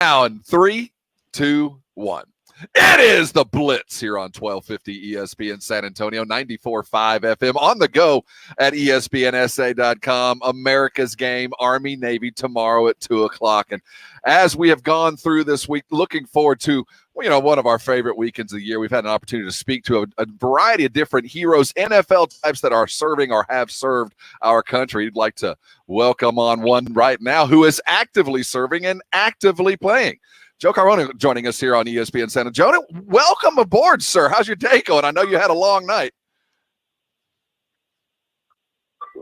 Now in 3, 2, 1. It is the Blitz here on 1250 ESPN San Antonio, 94.5 FM, on the go at ESPNSA.com. America's game, Army, Navy, tomorrow at 2 o'clock. And as we have gone through this week, looking forward to, one of our favorite weekends of the year. We've had an opportunity to speak to a variety of different heroes, NFL types that are serving or have served our country. I'd like to welcome on one right now who is actively serving and actively playing. Joe Cardona joining us here on ESPN San Antonio. Welcome aboard, sir. How's your day going? I know you had a long night.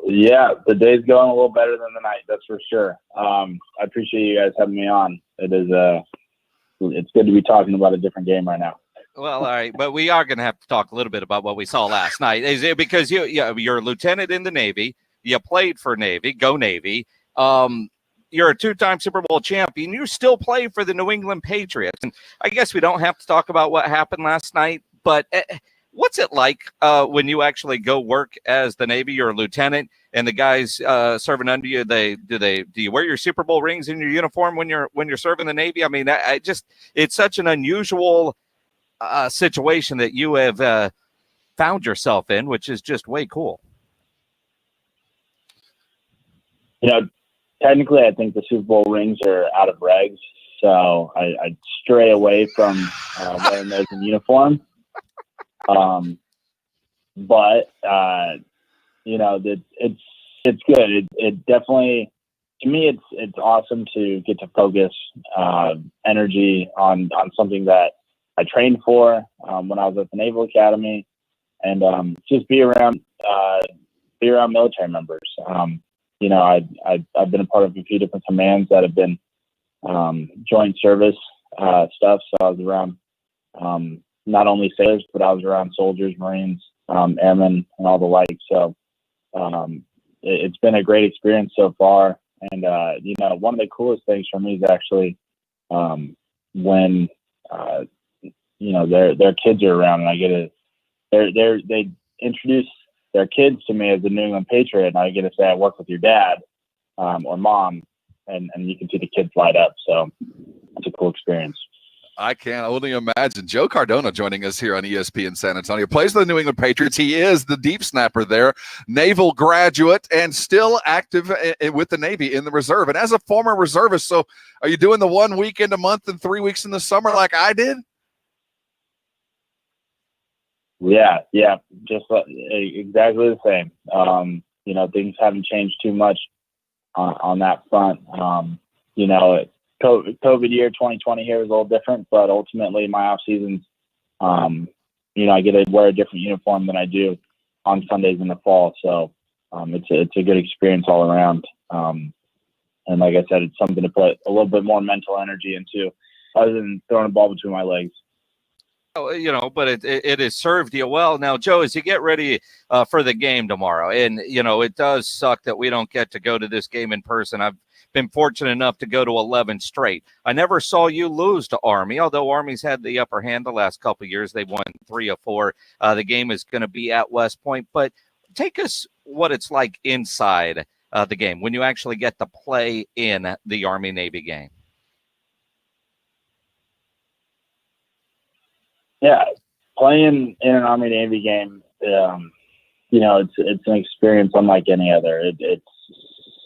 Yeah, the day's going a little better than the night, that's for sure. I appreciate you guys having me on. It's good to be talking about a different game right now. Well, all right, but we are going to have to talk a little bit about what we saw last night. Is it because you're a lieutenant in the Navy, you played for Navy, go Navy. You're a two-time Super Bowl champion. You still play for the New England Patriots. And I guess we don't have to talk about what happened last night, but what's it like when you actually go work as the Navy? You're a lieutenant, and the guys serving under you, do you wear your Super Bowl rings in your uniform when you're serving the Navy? I mean, it's such an unusual situation that you have found yourself in, which is just way cool. Technically, I think the Super Bowl rings are out of regs, so I stray away from wearing those in uniform. But it's good. It definitely, to me, it's awesome to get to focus energy on something that I trained for when I was at the Naval Academy, and just be around military members. I've been a part of a few different commands that have been joint service stuff. So I was around not only sailors, but I was around soldiers, Marines, airmen, and all the like. So it's been a great experience so far. And one of the coolest things for me is actually when their kids are around, and I get they introduce their kids to me as a New England Patriot, and I get to say I work with your dad or mom, and you can see the kids light up. So it's a cool experience. I can only imagine. Joe Cardona joining us here on ESPN San Antonio. Plays for the New England Patriots. He is the deep snapper there, Naval graduate, and still active with the Navy in the reserve. And as a former reservist, so are you doing the 1 weekend a month and 3 weeks in the summer like I did? Yeah, just exactly the same. Things haven't changed too much on that front. COVID year 2020 here was a little different, but ultimately my off seasons, I get to wear a different uniform than I do on Sundays in the fall. So it's a good experience all around. And like I said, it's something to put a little bit more mental energy into, other than throwing a ball between my legs. But it has served you well. Now, Joe, as you get ready for the game tomorrow, and, it does suck that we don't get to go to this game in person. I've been fortunate enough to go to 11 straight. I never saw you lose to Army, although Army's had the upper hand the last couple of years. They won 3 of 4. The game is going to be at West Point. But take us what it's like inside the game when you actually get to play in the Army-Navy game. Yeah, playing in an Army-Navy game, it's an experience unlike any other. It's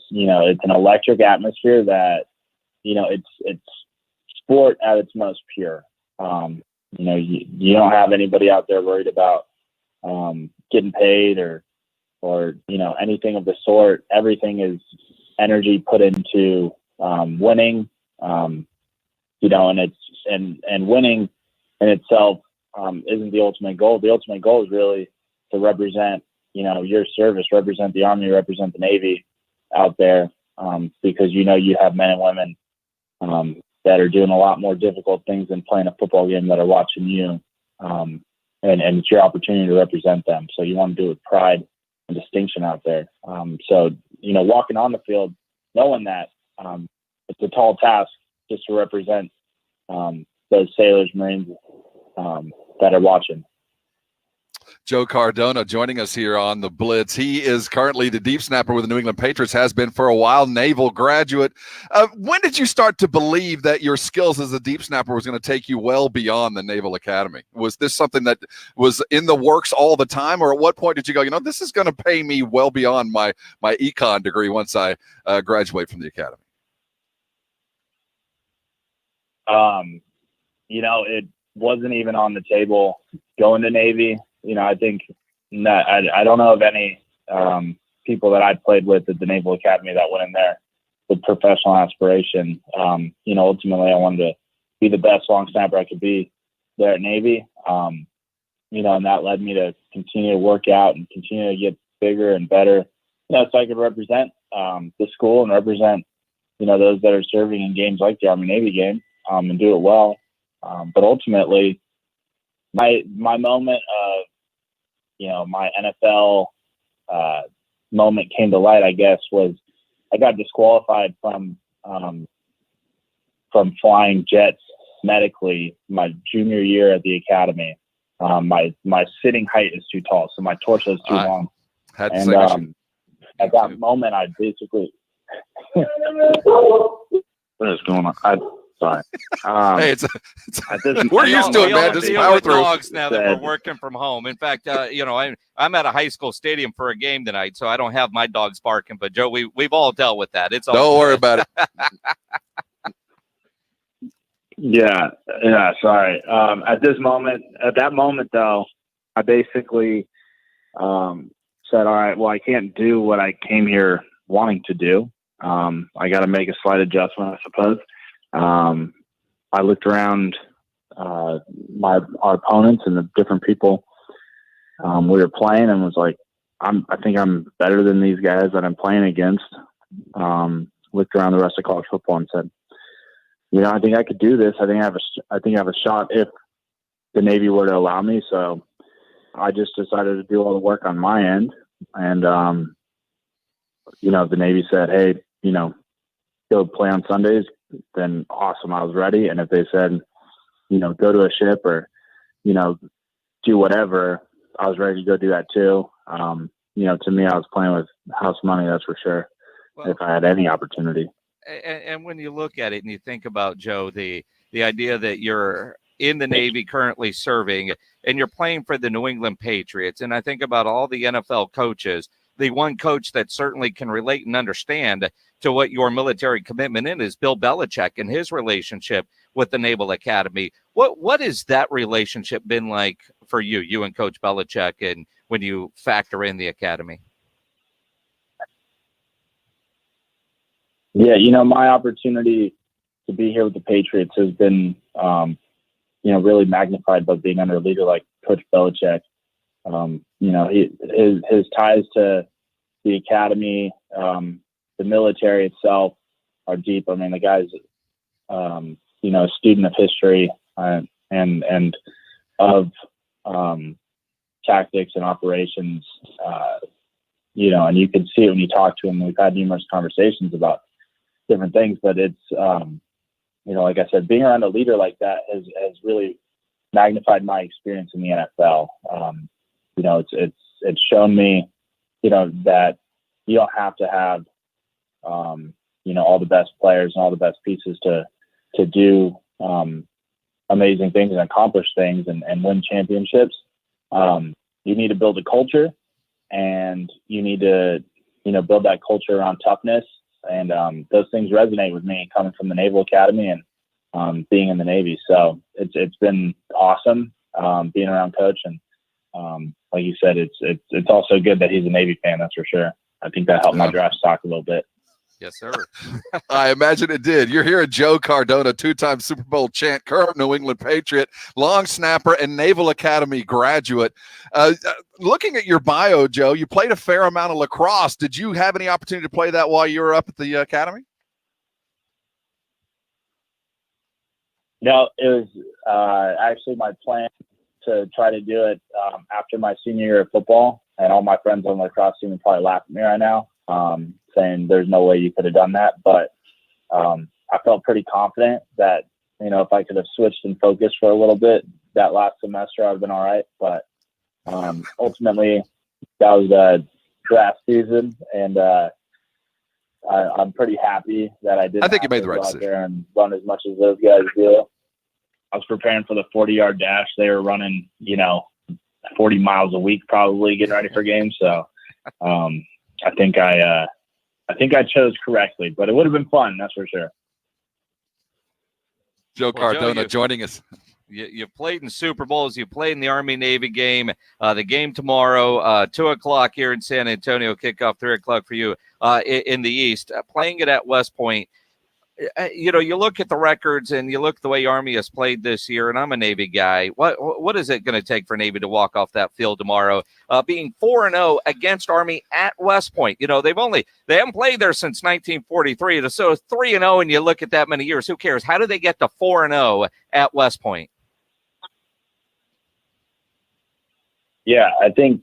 an electric atmosphere that, it's sport at its most pure. You don't have anybody out there worried about getting paid or anything of the sort. Everything is energy put into winning, and winning in itself isn't the ultimate goal. The ultimate goal is really to represent, your service, represent the Army, represent the Navy out there, because you have men and women that are doing a lot more difficult things than playing a football game that are watching you, and it's your opportunity to represent them. So you want to do it with pride and distinction out there. Walking on the field, knowing that it's a tall task just to represent those sailors, Marines that are watching. Joe Cardona joining us here on the Blitz. He is currently the deep snapper with the New England Patriots, has been for a while, Naval graduate. When did you start to believe that your skills as a deep snapper was going to take you well beyond the Naval Academy? Was this something that was in the works all the time, or at what point did you go, this is going to pay me well beyond my econ degree once I graduate from the academy? It wasn't even on the table going to Navy. I think that I don't know of any people that I played with at the Naval Academy that went in there with professional aspiration. Ultimately, I wanted to be the best long snapper I could be there at Navy. And that led me to continue to work out and continue to get bigger and better, so I could represent the school and represent, those that are serving in games like the Army-Navy game and do it well. But ultimately, my moment of, my NFL moment came to light, I guess, was I got disqualified from flying jets medically my junior year at the academy. My sitting height is too tall, so my torso is too long. Had and at that moment, I basically what is going on? Sorry. Hey, we're used to it, man. Just power through. Dogs now that we're working from home. In fact, I'm at a high school stadium for a game tonight, so I don't have my dogs barking. But Joe, we've all dealt with that. It's all don't worry about it. Yeah. Sorry. At that moment, though, I basically said, "All right, well, I can't do what I came here wanting to do. I got to make a slight adjustment, I suppose." I looked around our opponents and the different people we were playing and was like, I think I'm better than these guys that I'm playing against. Looked around the rest of college football and said, I think I could do this. I think I have a shot if the Navy were to allow me. So I just decided to do all the work on my end. And, the Navy said, "Hey, go play on Sundays," then awesome. I was ready. And if they said, go to a ship or, do whatever, I was ready to go do that too. To me, I was playing with house money, that's for sure. Well, if I had any opportunity. And when you look at it and you think about, Joe, the idea that you're in the Navy currently serving and you're playing for the New England Patriots, and I think about all the NFL coaches, the one coach that certainly can relate and understand to what your military commitment is Bill Belichick and his relationship with the Naval Academy. What has that relationship been like for you and Coach Belichick, and when you factor in the academy? Yeah, my opportunity to be here with the Patriots has been, really magnified by being under a leader like Coach Belichick. His ties to the academy, the military itself are deep. I mean, the guy's, a student of history and of tactics and operations, and you can see it when you talk to him. We've had numerous conversations about different things, but it's, like I said, being around a leader like that has really magnified my experience in the NFL. It's shown me, that you don't have to have, all the best players and all the best pieces to do amazing things and accomplish things and win championships. You need to build a culture, and you need to, build that culture around toughness. And those things resonate with me coming from the Naval Academy and being in the Navy. So it's been awesome being around Coach. And like you said, it's also good that he's a Navy fan. That's for sure. I think that helped my draft stock a little bit. Yes, sir. I imagine it did. You're hearing Joe Cardona, two-time Super Bowl champ, current New England Patriot, long snapper, and Naval Academy graduate. Looking at your bio, Joe, you played a fair amount of lacrosse. Did you have any opportunity to play that while you were up at the academy? No, it was actually my plan to try to do it after my senior year of football. And all my friends on the lacrosse team would probably laugh at me right now, saying there's no way you could have done that. But I felt pretty confident that, if I could have switched and focused for a little bit that last semester, I'd have been all right. But Ultimately, that was draft season, and I'm pretty happy that I didn't. I think you have made to the right go out decision there and run as much as those guys do. I was preparing for the 40-yard dash. They were running, 40 miles a week, probably getting ready for games. So I think I chose correctly, but it would have been fun, that's for sure. Joe Well, Cardona Joe, joining us. You played in Super Bowls. You played in the Army-Navy game. The game tomorrow, 2 o'clock here in San Antonio, kickoff 3 o'clock for you in the East. Playing it at West Point, you look at the records and you look at the way Army has played this year, and I'm a Navy guy. What is it going to take for Navy to walk off that field tomorrow, being 4-0 against Army at West Point? They haven't played there since 1943, so 3-0, and you look at that many years. Who cares? How do they get to 4-0 at West Point? Yeah, I think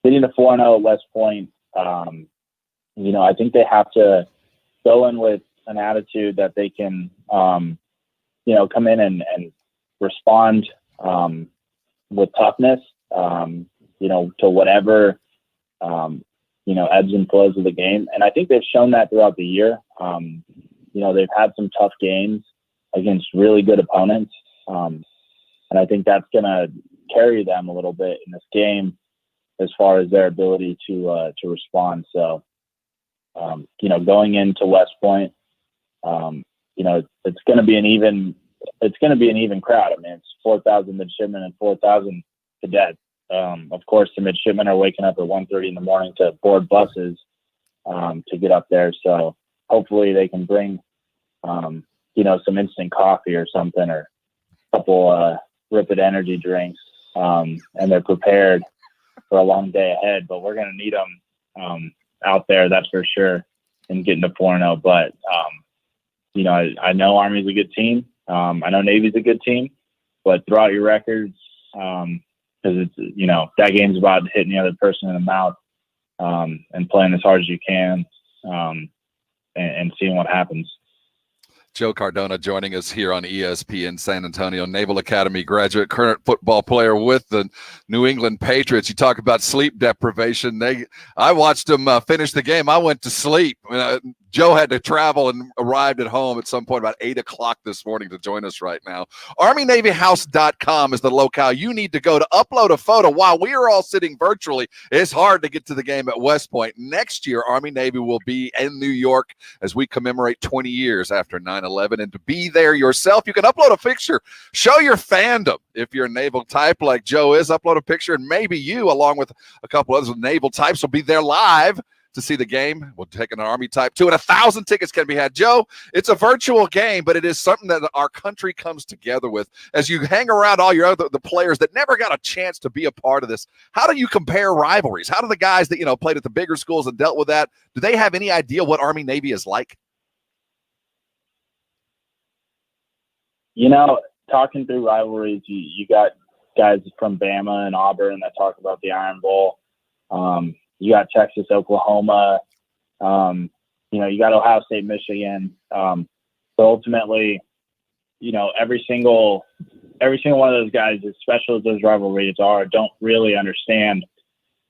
getting to 4-0 at West Point, I think they have to go in with an attitude that they can, come in and respond with toughness, to whatever, ebbs and flows of the game. And I think they've shown that throughout the year. They've had some tough games against really good opponents. And I think that's going to carry them a little bit in this game as far as their ability to respond. So, going into West Point, it's going to be an even crowd. I mean, it's 4,000 midshipmen and 4,000 cadets. Of course, the midshipmen are waking up at 1:30 in the morning to board buses to get up there. So hopefully they can bring, some instant coffee or something, or a couple Ripid energy drinks, and they're prepared for a long day ahead. But we're going to need them out there, that's for sure, and getting to 4-0. But I know Army's a good team. I know Navy's a good team, but throw out your records, because it's, that game's about hitting the other person in the mouth, and playing as hard as you can, and seeing what happens. Joe Cardona joining us here on ESPN San Antonio, Naval Academy graduate, current football player with the New England Patriots. You talk about sleep deprivation. I watched them finish the game. I went to sleep. Joe had to travel and arrived at home at some point about 8 o'clock this morning to join us right now. ArmyNavyHouse.com is the locale you need to go to upload a photo. While we are all sitting virtually, it's hard to get to the game at West Point. Next year, Army Navy will be in New York as we commemorate 20 years after 9/11. And to be there yourself, you can upload a picture. Show your fandom. If you're a naval type like Joe is, upload a picture, and maybe you, along with a couple others with naval types, will be there live to see the game. We'll take an Army type too, and 1,000 tickets can be had. Joe, it's a virtual game, but it is something that our country comes together with. As you hang around all your the players that never got a chance to be a part of this, how do you compare rivalries? How do the guys that played at the bigger schools and dealt with that, do they have any idea what Army Navy is like? Talking through rivalries, you got guys from Bama and Auburn that talk about the Iron Bowl. You got Texas, Oklahoma. You got Ohio State, Michigan. But ultimately, every single one of those guys, as special as those rivalries are, don't really understand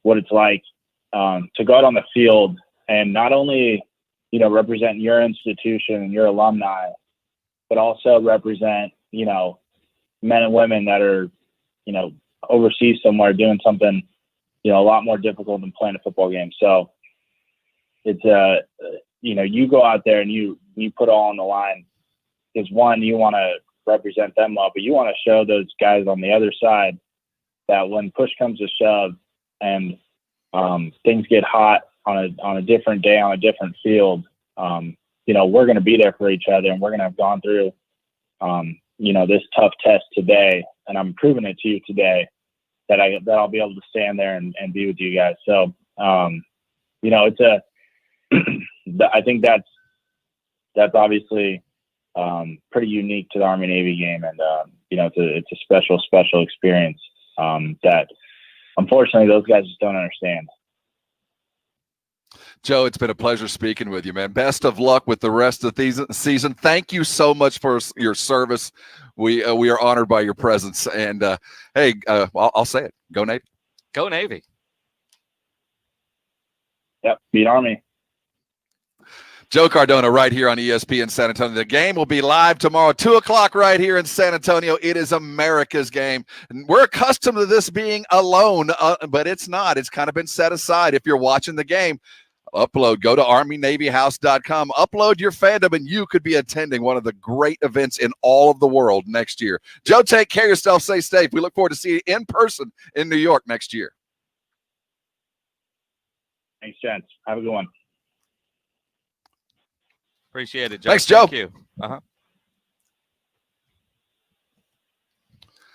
what it's like to go out on the field and not only represent your institution and your alumni, but also represent men and women that are overseas somewhere doing something a lot more difficult than playing a football game. So it's you go out there and you put all on the line, because one, you want to represent them well, but you want to show those guys on the other side that when push comes to shove and things get hot on a different day on a different field, we're going to be there for each other, and we're going to have gone through this tough test today, and I'm proving it to you today that I'll be able to stand there and be with you guys. So, it's I think that's obviously pretty unique to the Army Navy game, and it's a special experience that unfortunately those guys just don't understand. Joe, it's been a pleasure speaking with you, man. Best of luck with the rest of the season. Thank you so much for your service. We are honored by your presence. And, hey, I'll say it. Go Navy. Go Navy. Yep, beat Army. Joe Cardona right here on ESPN San Antonio. The game will be live tomorrow, 2:00 right here in San Antonio. It is America's game. And we're accustomed to this being alone, but it's not. It's kind of been set aside. If you're watching the game, go to ArmyNavyHouse.com, upload your fandom, and you could be attending one of the great events in all of the world next year. Joe, take care of yourself. Stay safe. We look forward to seeing you in person in New York next year. Thanks, gents. Have a good one. Appreciate it, Joe. Thanks, Joe. Thank you.